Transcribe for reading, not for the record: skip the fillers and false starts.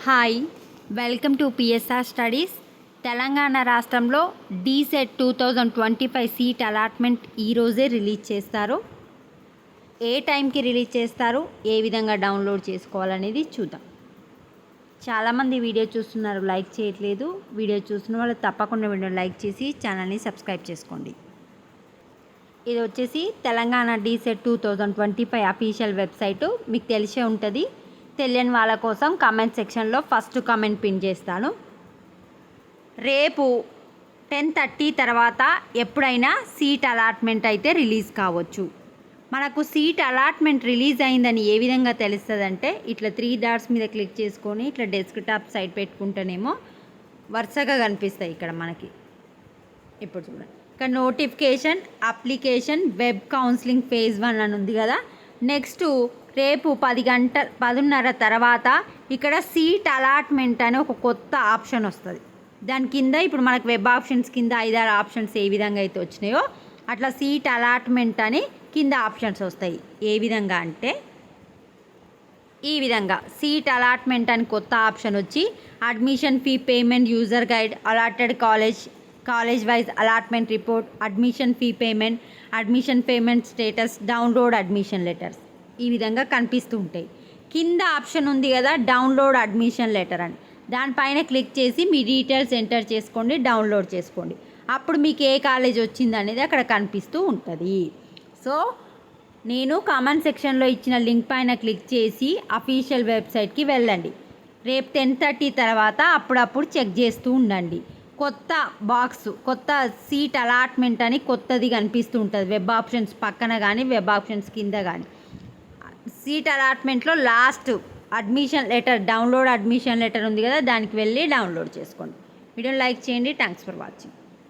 Hi, welcome to PSR studies. Telangana రాష్ట్రంలో DEECET 2025 seat allotment ఈరోజే release చేస్తారు. ఏ టైంకి రిలీజ్ చేస్తారు, ఏ విధంగా డౌన్లోడ్ చేసుకోవాలనేది చూద్దాం. చాలామంది వీడియో చూస్తున్నారు, లైక్ చేయట్లేదు. వీడియో చూస్తున్న వాళ్ళు తప్పకుండా వీడియో లైక్ చేసి ఛానల్ని సబ్స్క్రైబ్ చేసుకోండి. ఇది వచ్చేసి తెలంగాణ డీసెట్ 2025 అఫీషియల్ వెబ్సైటు. మీకు తెలిసే ఉంటుంది. తెలియని వాళ్ళ కోసం కామెంట్ సెక్షన్లో ఫస్ట్ కామెంట్ పిన్ చేస్తాను. రేపు 10:30 తర్వాత ఎప్పుడైనా సీట్ అలాట్మెంట్ అయితే రిలీజ్ కావచ్చు. మనకు సీట్ అలాట్మెంట్ రిలీజ్ అయిందని ఏ విధంగా తెలుస్తుందంటే, ఇట్లా 3 డాట్స్ మీద క్లిక్ చేసుకొని ఇట్లా డెస్క్టాప్ సైడ్ పెట్టుకుంటేనేమో వరుసగా కనిపిస్తాయి ఇక్కడ మనకి. ఇప్పుడు చూడండి, ఇక్కడ notification, application, web counselling phase 1 అని ఉంది కదా. నెక్స్ట్ రేపు 10:30 తర్వాత ఇక్కడ సీట్ అలాట్మెంట్ అని ఒక కొత్త ఆప్షన్ వస్తుంది. దాని కింద ఇప్పుడు మనకు వెబ్ ఆప్షన్స్ కింద 5-6 ఆప్షన్స్ ఏ విధంగా అయితే వచ్చినాయో అట్లా సీట్ అలాట్మెంట్ అని కింద ఆప్షన్స్ వస్తాయి. ఏ విధంగా అంటే ఈ విధంగా సీట్ అలాట్మెంట్ అని కొత్త ఆప్షన్ వచ్చి admission fee payment, user guide, allotted college wise allotment report, admission fee payment, admission payment status, download admission letters ఈ విధంగా కనిపిస్తూ ఉంటాయి. కింద ఆప్షన్ ఉంది కదా డౌన్లోడ్ అడ్మిషన్ లెటర్ అని, దానిపైన క్లిక్ చేసి మీ డీటెయిల్స్ ఎంటర్ చేసుకోండి, డౌన్లోడ్ చేసుకోండి. అప్పుడు మీకు ఏ కాలేజ్ వచ్చింది అనేది అక్కడ కనిపిస్తూ ఉంటుంది. సో నేను కామెంట్ సెక్షన్లో ఇచ్చిన లింక్ పైన క్లిక్ చేసి అఫీషియల్ వెబ్సైట్కి వెళ్ళండి. రేపు 10:30 తర్వాత అప్పుడప్పుడు చెక్ చేస్తూ ఉండండి. కొత్త బాక్స్, కొత్త సీట్ అలాట్మెంట్ అని కొత్తది కనిపిస్తూ ఉంటుంది వెబ్ ఆప్షన్స్ పక్కన కానీ వెబ్ ఆప్షన్స్ కింద కానీ. సీట్ అలాట్మెంట్లో last admission letter, download admission letter ఉంది కదా, దానికి వెళ్ళి డౌన్లోడ్ చేసుకోండి. వీడియోని లైక్ చేయండి. Thanks for watching.